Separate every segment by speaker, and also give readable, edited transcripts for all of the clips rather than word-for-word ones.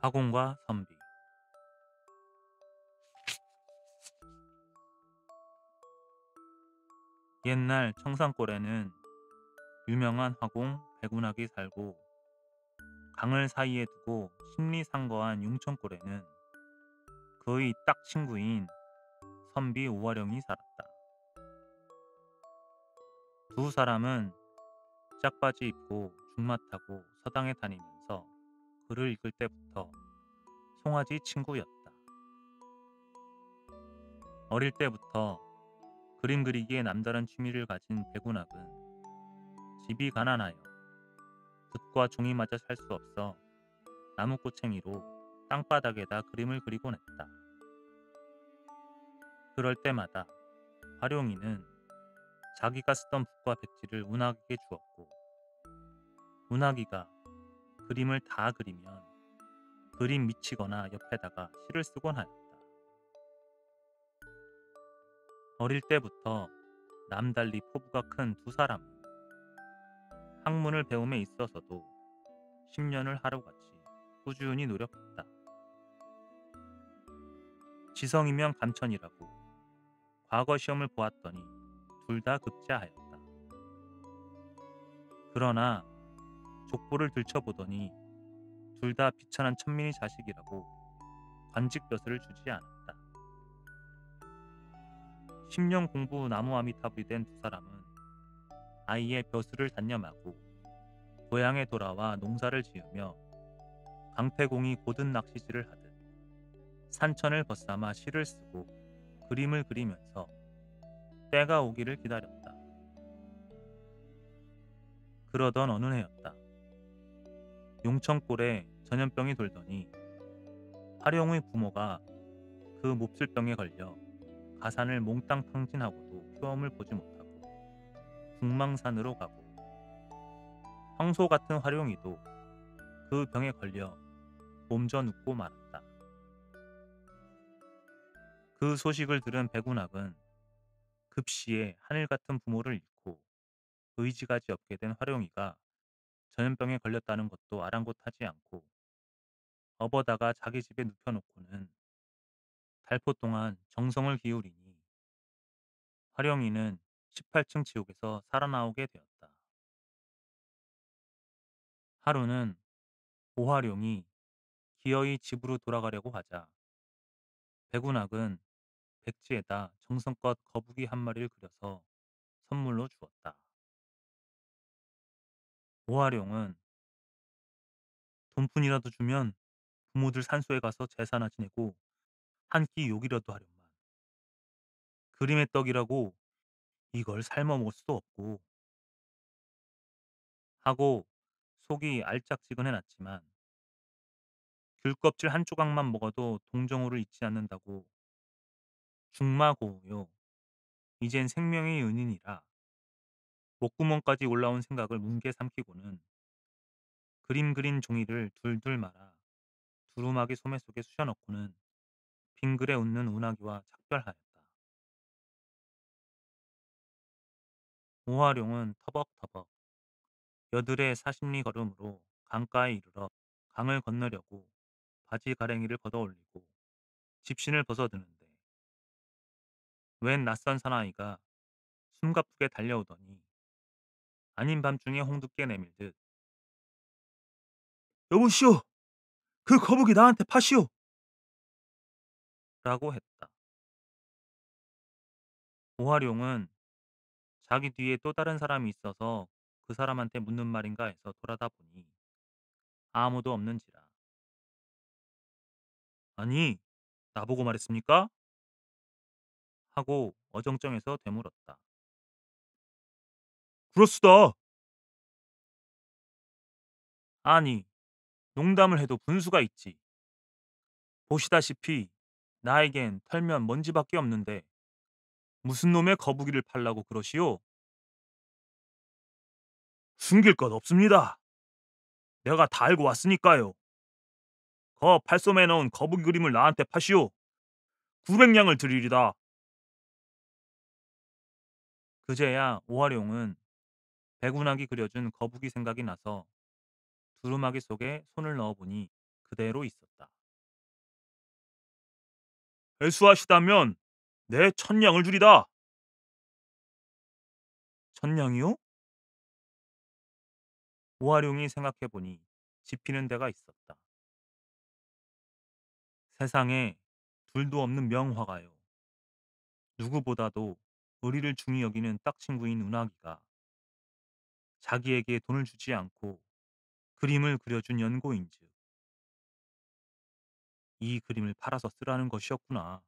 Speaker 1: 화공과 선비. 옛날 청산골에는 유명한 화공 백운학이 살고, 강을 사이에 두고 심리상거한 융천골에는 그의 딱 친구인 선비 오화령이 살았다. 두 사람은 짝바지 입고 중마 타고 서당에 다니면서 글을 읽을 때부터 송아지 친구였다. 어릴 때부터 그림 그리기에 남다른 취미를 가진 백운학은 집이 가난하여 붓과 종이마저 살 수 없어 나무꼬챙이로 땅바닥에다 그림을 그리곤 했다. 그럴 때마다 활용이는 자기가 쓰던 붓과 백지를 운하기에게 주었고, 운하기가 그림을 다 그리면 그림 밑이거나 옆에다가 시를 쓰곤 하였다. 어릴 때부터 남달리 포부가 큰 두 사람은 학문을 배움에 있어서도 10년을 하루같이 꾸준히 노력했다. 지성이면 감천이라고 과거 시험을 보았더니 둘 다 급제하였다. 그러나 족보를 들춰보더니 둘 다 비천한 천민이 자식이라고 관직벼슬을 주지 않았다. 10년 공부 나무아미타불이 된 두 사람은 아이의 벼슬을 단념하고 고향에 돌아와 농사를 지으며 강태공이 고든 낚시질을 하듯 산천을 벗삼아 시를 쓰고 그림을 그리면서 때가 오기를 기다렸다. 그러던 어느 해였다. 용천골에 전염병이 돌더니 화룡의 부모가 그 몹쓸 병에 걸려 가산을 몽땅 탕진하고도 효험을 보지 못하고 북망산으로 가고, 황소 같은 화룡이도 그 병에 걸려 몸져 눕고 말았다. 그 소식을 들은 백운학은 급시에 하늘 같은 부모를 잃고 의지가지 없게 된 화룡이가 전염병에 걸렸다는 것도 아랑곳하지 않고 업어다가 자기 집에 눕혀놓고는 달포 동안 정성을 기울이니 화룡이는 18층 지옥에서 살아나오게 되었다. 하루는 오화룡이 기어이 집으로 돌아가려고 하자 백운학은 백지에다 정성껏 거북이 한 마리를 그려서 선물로 주었다. 오화룡은 돈푼이라도 주면 부모들 산소에 가서 제사나 지내고 한 끼 욕이라도 하련만. 그림의 떡이라고 이걸 삶아 먹을 수도 없고 하고 속이 알짝지근해놨지만 귤껍질 한 조각만 먹어도 동정호를 잊지 않는다고 중마고요. 이젠 생명의 은인이라 목구멍까지 올라온 생각을 뭉개 삼키고는 그림 그린 종이를 둘둘 말아 두루마기 소매 속에 쑤셔넣고는 빙그레 웃는 운하기와 작별하였다. 오화룡은 터벅터벅 여들의 사십리 걸음으로 강가에 이르러 강을 건너려고 바지 가랭이를 걷어올리고 집신을 벗어드는데, 웬 낯선 사나이가 숨가쁘게 달려오더니 아닌 밤중에 홍두깨 내밀듯 "여보시오, 그 거북이 나한테 파시오!" 라고 했다. 오화룡은 자기 뒤에 또 다른 사람이 있어서 그 사람한테 묻는 말인가 해서 돌아다 보니 아무도 없는지라. "아니, 나보고 말했습니까?" 하고 어정쩡해서 되물었다. "그렇수다." "아니, 농담을 해도 분수가 있지. 보시다시피 나에겐 털면 먼지밖에 없는데 무슨 놈의 거북이를 팔라고 그러시오?" "숨길 것 없습니다. 내가 다 알고 왔으니까요. 거 팔솜에 넣은 거북이 그림을 나한테 파시오. 900냥을 드리리다." 그제야 오화룡은 백운학이 그려준 거북이 생각이 나서 두루마기 속에 손을 넣어보니 그대로 있었다. 회수하시다면 내 천냥을 주리다. 천냥이요? 오화룡이 생각해보니 지피는 데가 있었다. 세상에 둘도 없는 명화가요. 누구보다도 의리를 중히 여기는 딱 친구인 운하기가 자기에게 돈을 주지 않고 그림을 그려준 연고인즉 이 그림을 팔아서 쓰라는 것이었구나.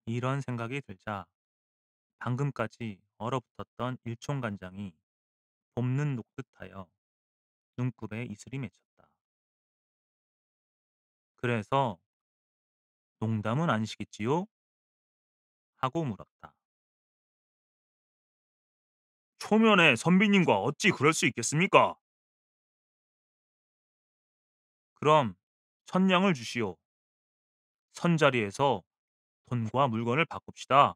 Speaker 1: 이런 생각이 들자 방금까지 얼어붙었던 일총간장이 볶는 녹듯하여 눈곱에 이슬이 맺혔다. 그래서 농담은 아니시겠지요? 하고 물었다. 초면에 선비님과 어찌 그럴 수 있겠습니까? 그럼 천냥을 주시오. 선자리에서 돈과 물건을 바꿉시다.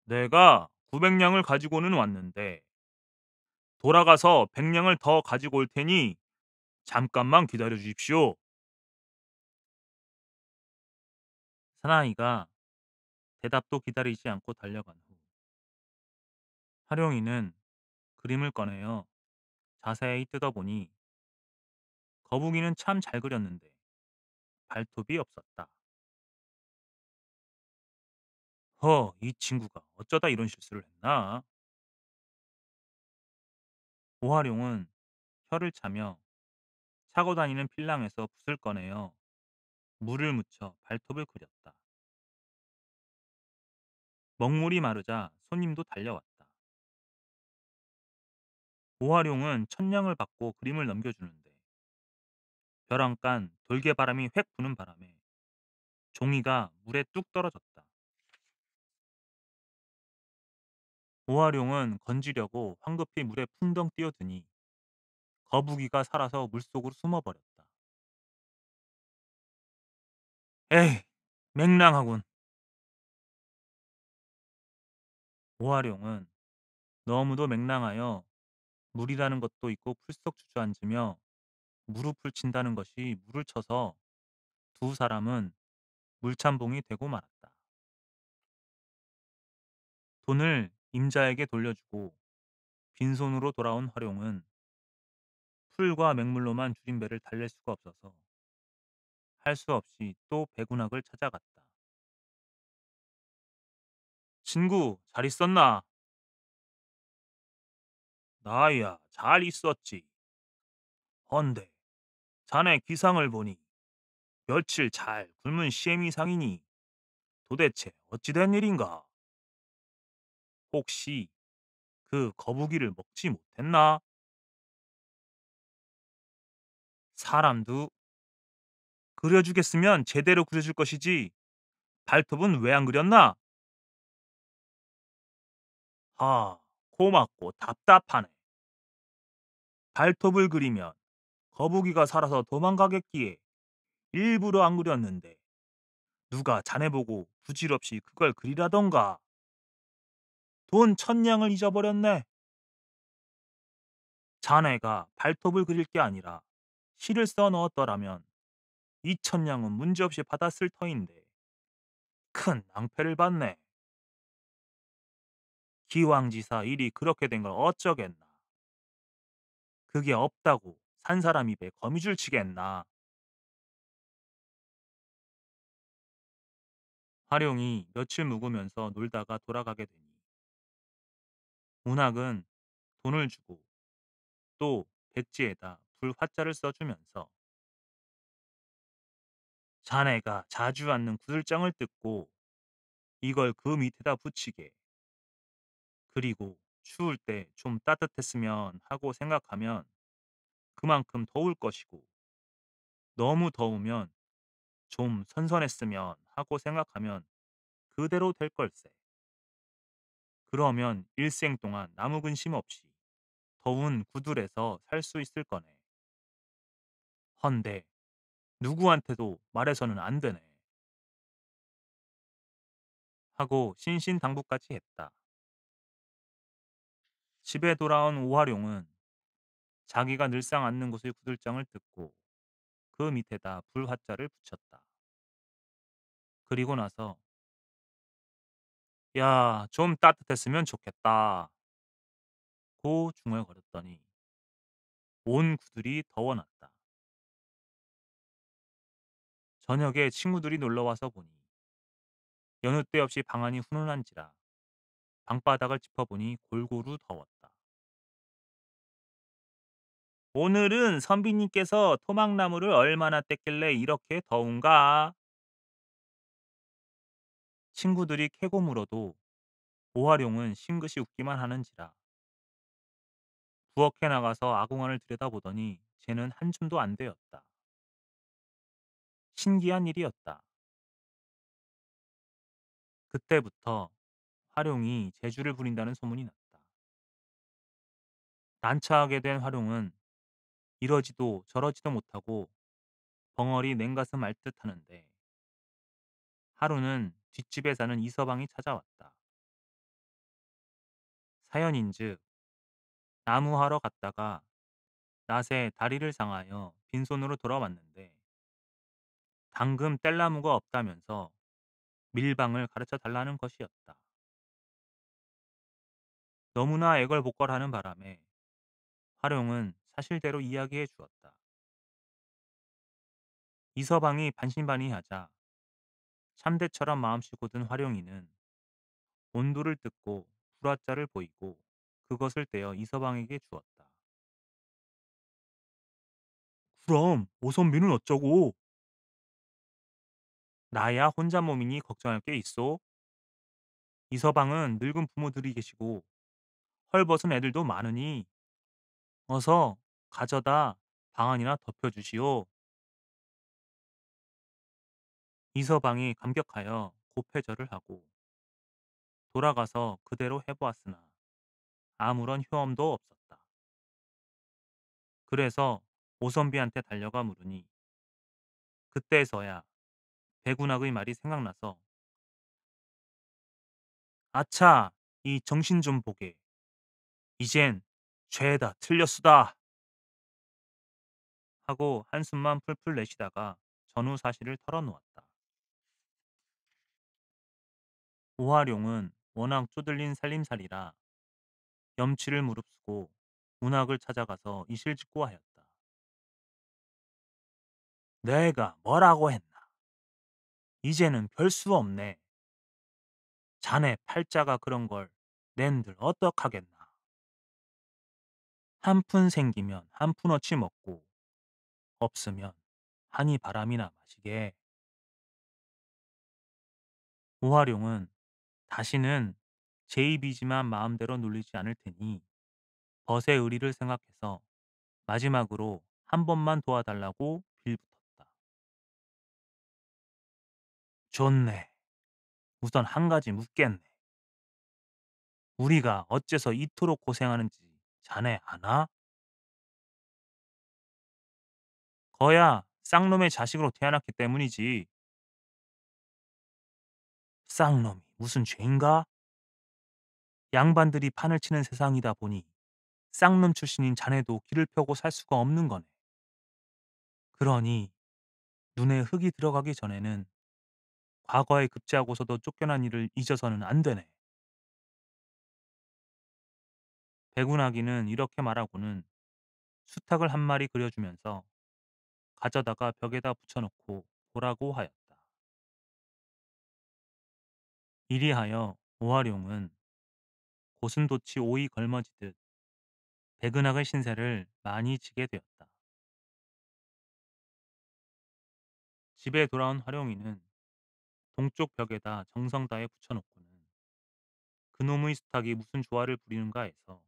Speaker 1: 내가 900냥을 가지고는 왔는데 돌아가서 100냥을 더 가지고 올 테니 잠깐만 기다려 주십시오. 사나이가 대답도 기다리지 않고 달려간 후 활용이는 그림을 꺼내어 자세히 뜯어보니 거북이는 참 잘 그렸는데 발톱이 없었다. 이 친구가 어쩌다 이런 실수를 했나? 오화룡은 혀를 차며 차고 다니는 필랑에서 붓을 꺼내어 물을 묻혀 발톱을 그렸다. 먹물이 마르자 손님도 달려왔다. 오화룡은 천냥을 받고 그림을 넘겨주는데 벼랑간 돌개바람이 획 부는 바람에 종이가 물에 뚝 떨어졌다. 오화룡은 건지려고 황급히 물에 풍덩 뛰어드니 거북이가 살아서 물속으로 숨어버렸다. 에이, 맹랑하군. 오화룡은 너무도 맹랑하여 물이라는 것도 있고 풀썩 주저앉으며 무릎을 친다는 것이 물을 쳐서 두 사람은 물참봉이 되고 말았다. 돈을 임자에게 돌려주고 빈손으로 돌아온 활용은 풀과 맹물로만 줄인 배를 달랠 수가 없어서 할 수 없이 또 백운학을 찾아갔다. 친구, 잘 있었나? 나야, 잘 있었지. 헌데, 자네 기상을 보니 며칠 잘 굶은 시애미상이니 도대체 어찌된 일인가? 혹시 그 거북이를 먹지 못했나? 사람도 그려주겠으면 제대로 그려줄 것이지 발톱은 왜 안 그렸나? 고맙고 답답하네. 발톱을 그리면 거북이가 살아서 도망가겠기에 일부러 안 그렸는데 누가 자네 보고 부질없이 그걸 그리라던가. 돈 천냥을 잊어버렸네. 자네가 발톱을 그릴 게 아니라 시를 써 넣었더라면 이 천냥은 문제없이 받았을 터인데 큰 낭패를 봤네. 기왕지사 일이 그렇게 된 걸 어쩌겠나. 그게 없다고 산 사람 입에 거미줄 치겠나. 활용이 며칠 묵으면서 놀다가 돌아가게 되니 문학은 돈을 주고 또 백지에다 불화자를 써주면서 자네가 자주 앉는 구슬장을 뜯고 이걸 그 밑에다 붙이게. 그리고 추울 때 좀 따뜻했으면 하고 생각하면 그만큼 더울 것이고 너무 더우면 좀 선선했으면 하고 생각하면 그대로 될 걸세. 그러면 일생 동안 나무 근심 없이 더운 구들에서 살 수 있을 거네. 헌데 누구한테도 말해서는 안 되네. 하고 신신당부까지 했다. 집에 돌아온 오화룡은 자기가 늘상 앉는 곳의 구들장을 뜯고 그 밑에다 불화자를 붙였다. 그리고 나서 "야, 좀 따뜻했으면 좋겠다." 고 중얼거렸더니 온 구들이 더워났다. 저녁에 친구들이 놀러와서 보니 여느 때 없이 방안이 훈훈한지라 방바닥을 짚어보니 골고루 더웠다. "오늘은 선비님께서 토막나무를 얼마나 뗐길래 이렇게 더운가?" 친구들이 캐고 물어도 오화룡은 싱긋이 웃기만 하는지라 부엌에 나가서 아궁화를 들여다보더니 쟤는 한 줌도 안 되었다. 신기한 일이었다. 그때부터 화룡이 재주를 부린다는 소문이 났다. 난처하게 된 화룡은 이러지도 저러지도 못하고 벙어리 냉가슴 앓듯 하는데 하루는 뒷집에 사는 이서방이 찾아왔다. 사연인즉 나무하러 갔다가 낮에 다리를 상하여 빈손으로 돌아왔는데 방금 뗄나무가 없다면서 밀방을 가르쳐 달라는 것이었다. 너무나 애걸복걸하는 바람에 화룡은 사실대로 이야기해 주었다. 이서방이 반신반의하자 참대처럼 마음씨 고든 화룡이는 온도를 뜯고 불화자를 보이고 그것을 떼어 이서방에게 주었다. "그럼 오선비는 어쩌고?" "나야 혼자 몸이니 걱정할 게 있소?" "이서방은 늙은 부모들이 계시고 헐벗은 애들도 많으니 어서 가져다 방안이나 덮여주시오." 이서방이 감격하여 고패절을 하고 돌아가서 그대로 해보았으나 아무런 효험도 없었다. 그래서 오선비한테 달려가 물으니 그때서야 백운학의 말이 생각나서 "아차, 이 정신 좀 보게. 이젠 죄다 틀렸수다." 하고 한숨만 풀풀 내쉬다가 전후 사실을 털어놓았다. 오화룡은 워낙 쪼들린 살림살이라 염치를 무릅쓰고 운학을 찾아가서 이실직고 하였다. "내가 뭐라고 했나. 이제는 별 수 없네. 자네 팔자가 그런 걸 낸들 어떡하겠나. 한 푼 생기면 한 푼어치 먹고 없으면 한이 바람이나 마시게." 오화룡은 다시는 제 입이지만 마음대로 놀리지 않을 테니 벗의 의리를 생각해서 마지막으로 한 번만 도와달라고 빌붙었다. "좋네. 우선 한 가지 묻겠네. 우리가 어째서 이토록 고생하는지 자네 아나?" "거야 쌍놈의 자식으로 태어났기 때문이지." "쌍놈이 무슨 죄인가? 양반들이 판을 치는 세상이다 보니 쌍놈 출신인 자네도 길을 펴고 살 수가 없는 거네. 그러니 눈에 흙이 들어가기 전에는 과거에 급제하고서도 쫓겨난 일을 잊어서는 안 되네." 백운하기는 이렇게 말하고는 수탉을 한 마리 그려주면서 가져다가 벽에다 붙여놓고 보라고 하였다. 이리하여 오화룡은 고슴도치 오이 걸머지듯 백은학의 신세를 많이 지게 되었다. 집에 돌아온 화룡이는 동쪽 벽에다 정성 다해 붙여놓고는 그놈의 수탉이 무슨 조화를 부리는가 해서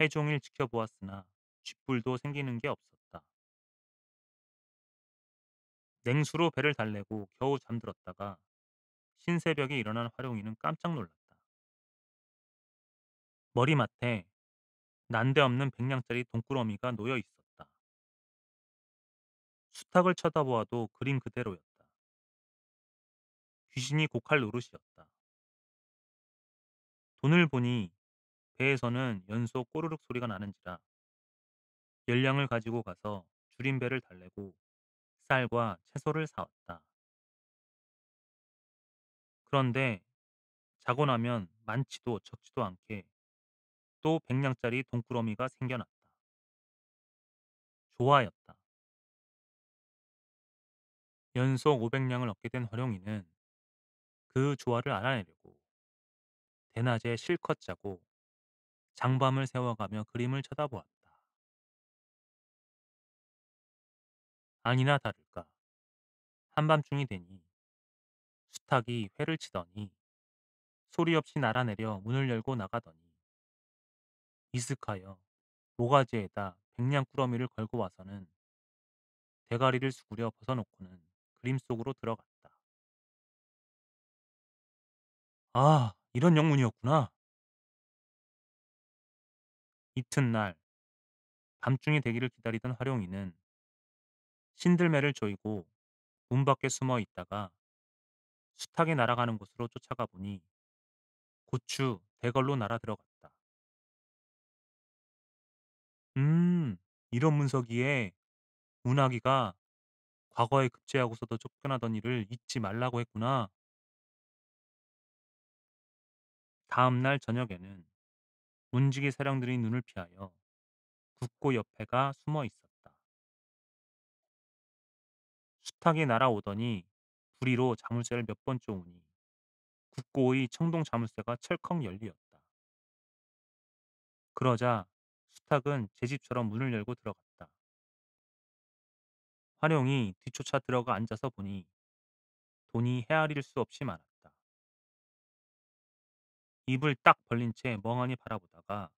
Speaker 1: 해종일 지켜보았으나 쥐뿔도 생기는 게 없었다. 냉수로 배를 달래고 겨우 잠들었다가 신새벽에 일어난 화룡이는 깜짝 놀랐다. 머리맡에 난데없는 100냥짜리 돈꾸러미가 놓여 있었다. 수탉을 쳐다보아도 그림 그대로였다. 귀신이 곡할 노릇이었다. 돈을 보니 배에서는 연소 꼬르륵 소리가 나는지라 열량을 가지고 가서 줄임배를 달래고 쌀과 채소를 사왔다. 그런데 자고 나면 많지도 적지도 않게 또 100냥짜리 돈꾸러미가 생겨났다. 조화였다. 연속 500냥을 얻게 된 활용이는 그 조화를 알아내려고 대낮에 실컷 자고 장밤을 새워가며 그림을 쳐다보았다. 아니나 다를까 한밤중이 되니 수탉이 회를 치더니 소리 없이 날아내려 문을 열고 나가더니 미숙하여 모가지에다 백냥꾸러미를 걸고 와서는 대가리를 수그려 벗어놓고는 그림 속으로 들어갔다. 아, 이런 영문이었구나. 이튿날 밤중이 되기를 기다리던 활용이는 신들매를 조이고 문 밖에 숨어 있다가 수탉이 날아가는 곳으로 쫓아가 보니 고추 대걸로 날아 들어갔다. 음, 이런 문서기에 문학이가 과거에 급제하고서도 쫓겨나던 일을 잊지 말라고 했구나. 다음 날 저녁에는 문지기 사령들이 눈을 피하여 국고 옆에가 숨어 있었다. 수탉이 날아오더니 부리로 자물쇠를 몇 번 쪼으니 국고의 청동 자물쇠가 철컥 열리었다. 그러자 수탉은 제 집처럼 문을 열고 들어갔다. 활용이 뒤쫓아 들어가 앉아서 보니 돈이 헤아릴 수 없이 많았다. 입을 딱 벌린 채 멍하니 바라보다가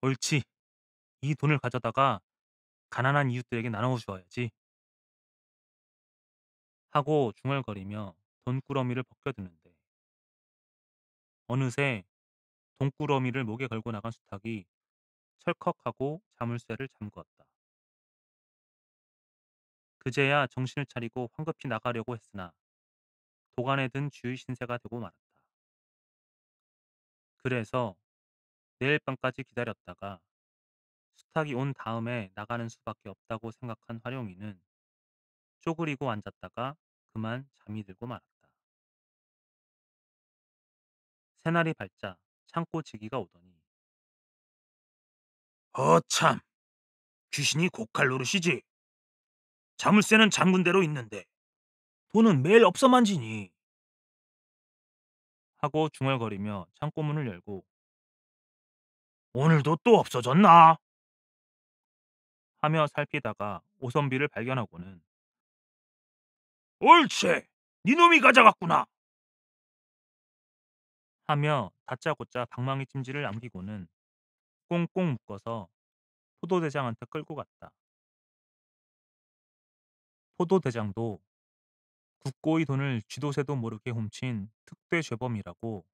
Speaker 1: 옳지, 이 돈을 가져다가 가난한 이웃들에게 나눠 주어야지 하고 중얼거리며 돈꾸러미를 벗겨드는데 어느새 돈꾸러미를 목에 걸고 나간 수탉이 철컥하고 자물쇠를 잠그었다. 그제야 정신을 차리고 황급히 나가려고 했으나 도간에 든 쥐의 신세가 되고 말았다. 그래서 내일 밤까지 기다렸다가 수탉이 온 다음에 나가는 수밖에 없다고 생각한 활용이는 쪼그리고 앉았다가 그만 잠이 들고 말았다. 새날이 밝자 창고 지기가 오더니 참, 귀신이 고칼 노릇이지. 자물쇠는 잠근 대로 있는데 돈은 매일 없어만 지니 하고 중얼거리며 창고문을 열고 오늘도 또 없어졌나? 하며 살피다가 오선비를 발견하고는 옳지, 니놈이 가져갔구나 하며 다짜고짜 방망이 찜질을 남기고는 꽁꽁 묶어서 포도대장한테 끌고 갔다. 포도대장도 국고의 돈을 쥐도새도 모르게 훔친 특대 죄범이라고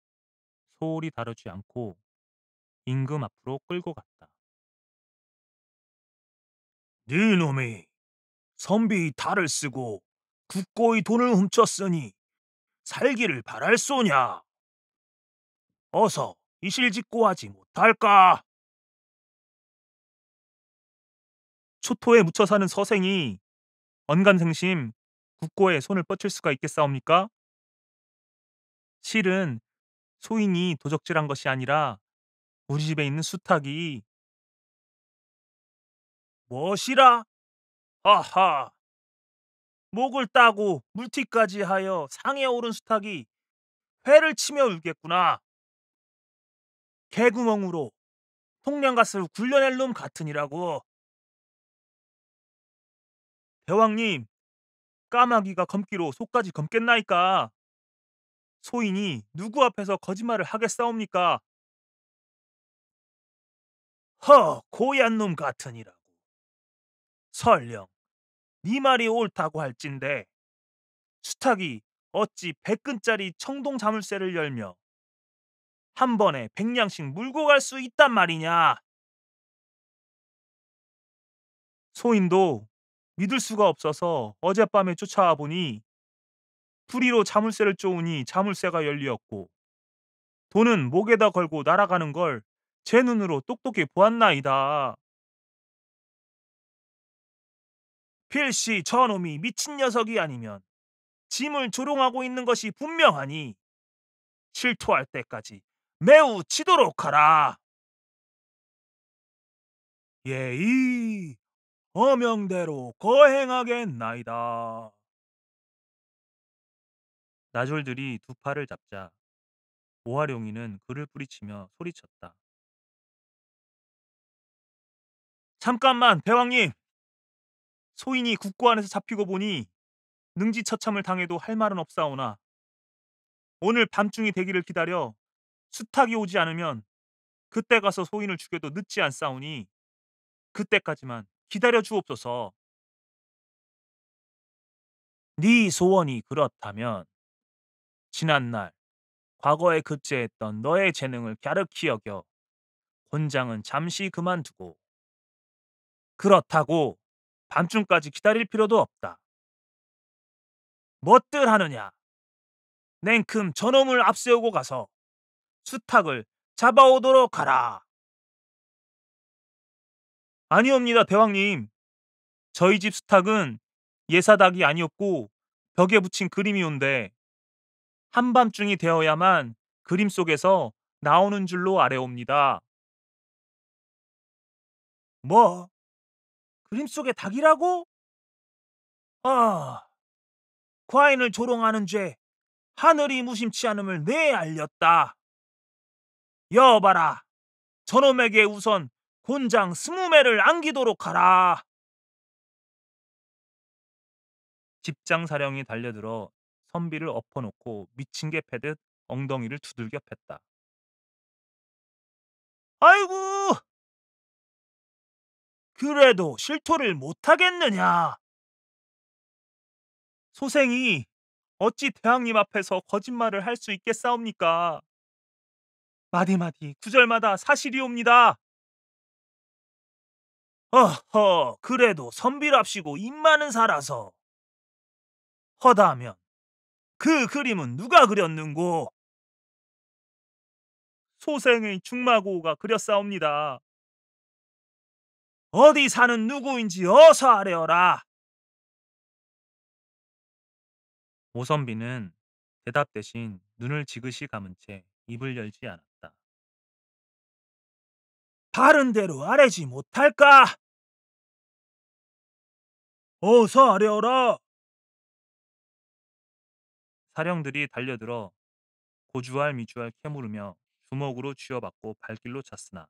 Speaker 1: 소홀히 다루지 않고 임금 앞으로 끌고 갔다. 네 놈이 선비의 탈을 쓰고 국고의 돈을 훔쳤으니 살기를 바랄 소냐? 어서 이실직고 하지 못할까? 초토에 묻혀 사는 서생이 언감생심 국고에 손을 뻗칠 수가 있겠사옵니까? 실은 소인이 도적질한 것이 아니라 우리 집에 있는 수탉이 무엇이라? 아하, 목을 따고 물티까지 하여 상에 오른 수탉이 회를 치며 울겠구나. 개구멍으로 통량갓을 굴려낼 놈 같으니라고. 대왕님, 까마귀가 검기로 속까지 검겠나이까. 소인이 누구 앞에서 거짓말을 하겠사옵니까? 고얀 놈 같으니라고. 설령 네 말이 옳다고 할진대 수탉이 어찌 100근짜리 청동 자물쇠를 열며 한 번에 100냥씩 물고 갈 수 있단 말이냐? 소인도 믿을 수가 없어서 어젯밤에 쫓아와 보니 풀이로 자물쇠를 쪼으니 자물쇠가 열리었고 돈은 목에다 걸고 날아가는 걸 제 눈으로 똑똑히 보았나이다. 필시 저놈이 미친 녀석이 아니면 짐을 조롱하고 있는 것이 분명하니 실토할 때까지 매우 치도록 하라. 예의 어명대로 거행하겠나이다. 나졸들이 두 팔을 잡자 오화룡이는 그를 뿌리치며 소리쳤다. 잠깐만 대왕님. 소인이 국고 안에서 잡히고 보니 능지처참을 당해도 할 말은 없사오나 오늘 밤중이 되기를 기다려 수탉이 오지 않으면 그때 가서 소인을 죽여도 늦지 않사오니 그때까지만 기다려 주옵소서. 네 소원이 그렇다면 지난날 과거에 급제했던 너의 재능을 갸륵히 여겨 곤장은 잠시 그만두고 그렇다고 밤중까지 기다릴 필요도 없다. 뭣들 하느냐? 냉큼 저놈을 앞세우고 가서 수탉을 잡아오도록 하라. 아니옵니다, 대왕님. 저희 집 수탉은 예사닭이 아니었고 벽에 붙인 그림이온데 한밤중이 되어야만 그림 속에서 나오는 줄로 아래옵니다. 뭐? 그림 속의 닭이라고? 아, 과인을 조롱하는 죄 하늘이 무심치 않음을 내 알렸다. 여봐라, 저놈에게 우선 곤장 20매를 안기도록 하라. 집장 사령이 달려들어 선비를 엎어놓고 미친 개 패듯 엉덩이를 두들겨 팼다. 아이고, 그래도 실토를 못하겠느냐? 소생이 어찌 대왕님 앞에서 거짓말을 할 수 있겠사옵니까? 마디마디 구절마다 사실이옵니다. 어허, 그래도 선비랍시고 입 많은 살아서 허다하면 그 그림은 누가 그렸는고? 소생의 중마고가 그렸사옵니다. 어디 사는 누구인지 어서 아뢰어라. 오선비는 대답 대신 눈을 지그시 감은 채 입을 열지 않았다. 바른 대로 아뢰지 못할까? 어서 아뢰어라. 사령들이 달려들어 고주할 미주할 캐물으며 주먹으로 쥐어받고 발길로 찼으나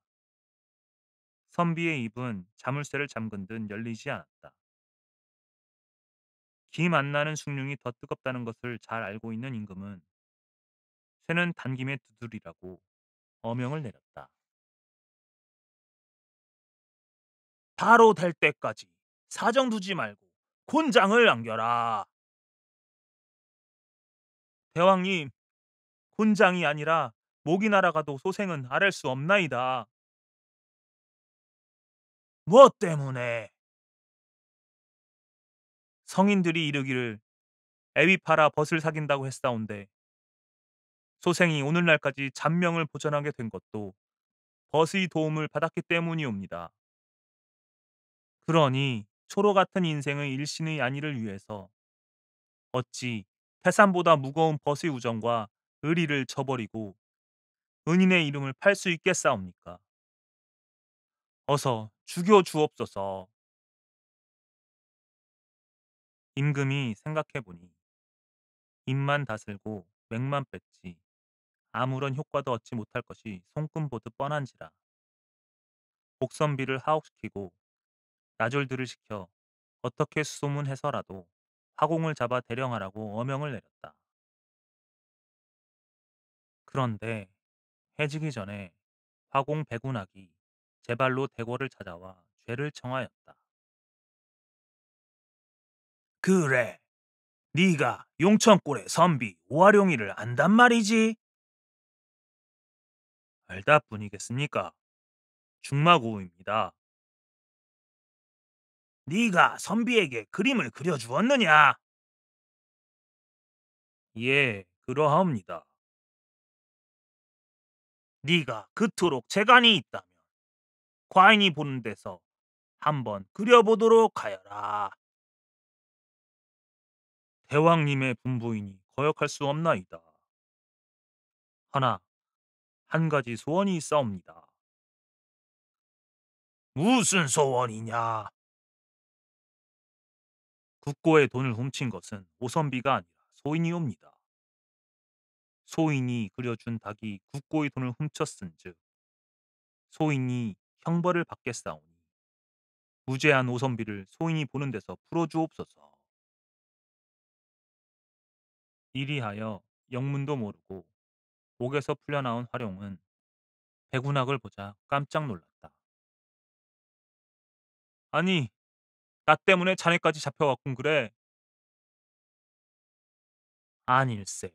Speaker 1: 선비의 입은 자물쇠를 잠근 듯 열리지 않았다. 기 만나는 숭늉이 더 뜨겁다는 것을 잘 알고 있는 임금은 쇠는 단김에 두드리라고 어명을 내렸다. 바로 될 때까지 사정 두지 말고 곤장을 안겨라. 대왕님, 곤장이 아니라 목이 날아가도 소생은 아랠 수 없나이다. 뭐 때문에? 성인들이 이르기를 애비 팔아 벗을 사귄다고 했사온데 소생이 오늘날까지 잔명을 보전하게 된 것도 벗의 도움을 받았기 때문이옵니다. 그러니 초로 같은 인생의 일신의 안위를 위해서 어찌 태산보다 무거운 벗의 우정과 의리를 저버리고 은인의 이름을 팔 수 있겠사옵니까? 어서 죽여 주옵소서. 임금이 생각해보니 입만 다슬고 맥만 뺐지 아무런 효과도 얻지 못할 것이 손금 보듯 뻔한지라. 복선비를 하옥시키고 나졸들을 시켜 어떻게 수소문해서라도 화공을 잡아 대령하라고 어명을 내렸다. 그런데 해지기 전에 화공 백운학이 제발로 대궐을 찾아와 죄를 청하였다. 그래, 네가 용천골의 선비 오화룡이를 안단 말이지? 알다 뿐이겠습니까? 중마고우입니다. 네가 선비에게 그림을 그려주었느냐? 예, 그러하옵니다. 네가 그토록 재간이 있다면 과인이 보는 데서 한번 그려보도록 하여라. 대왕님의 분부이니 거역할 수 없나이다. 하나, 한 가지 소원이 있사옵니다. 무슨 소원이냐? 국고의 돈을 훔친 것은 오선비가 아니라 소인이옵니다. 소인이 그려준 닭이 국고의 돈을 훔쳤은즉 소인이 형벌을 받겠사오니 무죄한 오선비를 소인이 보는 데서 풀어주옵소서. 이리하여 영문도 모르고 목에서 풀려나온 화룡은 백운학을 보자 깜짝 놀랐다. 아니, 나 때문에 자네까지 잡혀왔군 그래. 아닐세.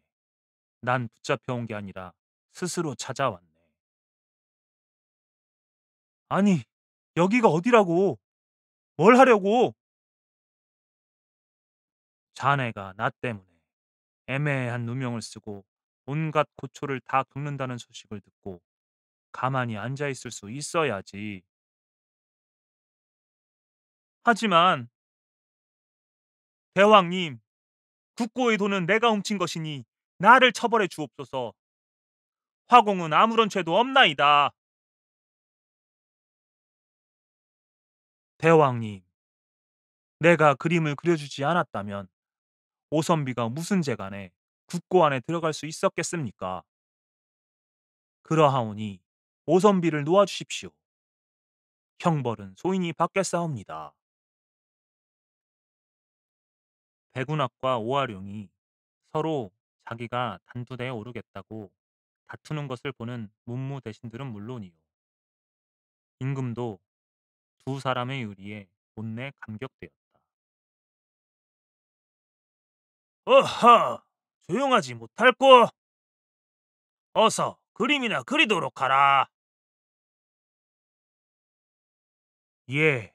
Speaker 1: 난 붙잡혀온 게 아니라 스스로 찾아왔네. 아니, 여기가 어디라고? 뭘 하려고? 자네가 나 때문에 애매한 누명을 쓰고 온갖 고초를 다 겪는다는 소식을 듣고 가만히 앉아 있을 수 있어야지. 하지만 대왕님, 국고의 돈은 내가 훔친 것이니 나를 처벌해 주옵소서. 화공은 아무런 죄도 없나이다. 대왕님, 내가 그림을 그려주지 않았다면 오선비가 무슨 재간에 국고 안에 들어갈 수 있었겠습니까? 그러하오니 오선비를 놓아주십시오. 형벌은 소인이 받겠사옵니다. 백운학과 오아룡이 서로 자기가 단두대에 오르겠다고 다투는 것을 보는 문무 대신들은 물론이요. 임금도 두 사람의 의리에 못내 감격되었다. 어허! 조용하지 못할꼬! 어서 그림이나 그리도록 하라. 예,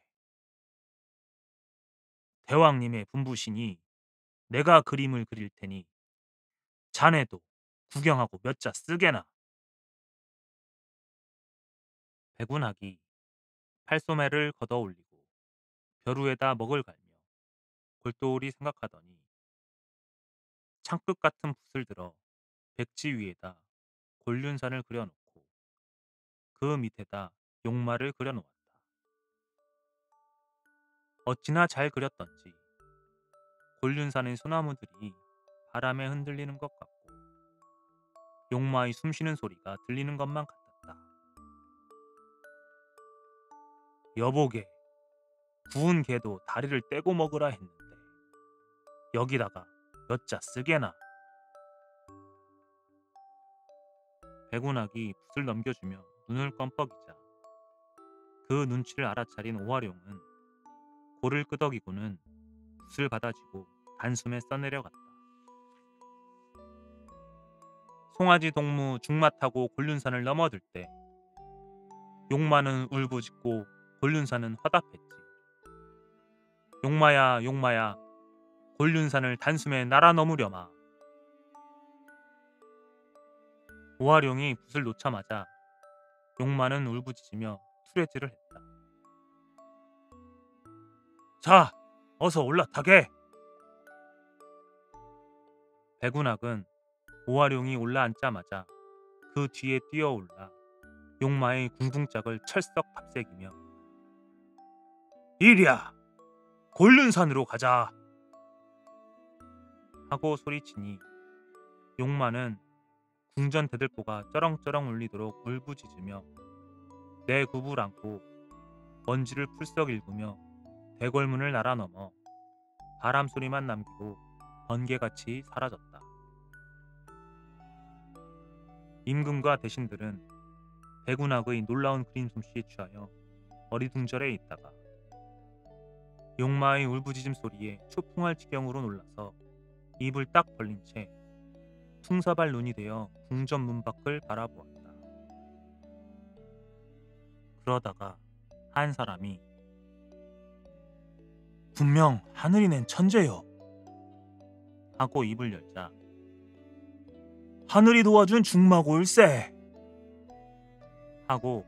Speaker 1: 대왕님의 분부시니 내가 그림을 그릴 테니 자네도 구경하고 몇 자 쓰게나. 백운학이 팔소매를 걷어 올리고 벼루에다 먹을 갈며 골똘히 생각하더니 창끝 같은 붓을 들어 백지 위에다 곤륜산을 그려놓고 그 밑에다 용마를 그려놓았다. 어찌나 잘 그렸던지 곤륜산의 소나무들이 바람에 흔들리는 것 같고 용마의 숨쉬는 소리가 들리는 것만 같았다. 여보게, 구운 개도 다리를 떼고 먹으라 했는데 여기다가 몇 자 쓰게나. 백운학이 붓을 넘겨주며 눈을 껌뻑이자 그 눈치를 알아차린 오화룡은 골을 끄덕이고는 붓을 받아쥐고 단숨에 써내려갔다. 송아지 동무 중마타고 곤륜산을 넘어들 때 용마는 울부짖고 곤륜산은 화답했지. 용마야 용마야, 곤륜산을 단숨에 날아 넘으려마. 오화룡이 붓을 놓자마자 용마는 울부짖으며 투레질을 했다. 자, 어서 올라타게. 백운학은 오화룡이 올라앉자마자 그 뒤에 뛰어올라 용마의 궁둥짝을 철썩 밥새기며 이랴, 곤륜산으로 가자 하고 소리치니 용마는 궁전 대들보가 쩌렁쩌렁 울리도록 울부짖으며 내굽을 안고 먼지를 풀썩 일구며 대궐문을 날아 넘어 바람 소리만 남기고 번개같이 사라졌다. 임금과 대신들은 백운학의 놀라운 그림 솜씨에 취하여 어리둥절해 있다가 용마의 울부짖음 소리에 추풍할 지경으로 놀라서 입을 딱 벌린 채 퉁사발 눈이 되어 궁전 문 밖을 바라보았다. 그러다가 한 사람이 분명 하늘이 낸 천재요 하고 입을 열자 하늘이 도와준 중마고일세 하고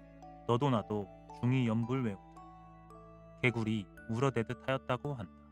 Speaker 1: 너도 나도 중이 연불 외우다. 개구리 울어대듯 하였다고 한다.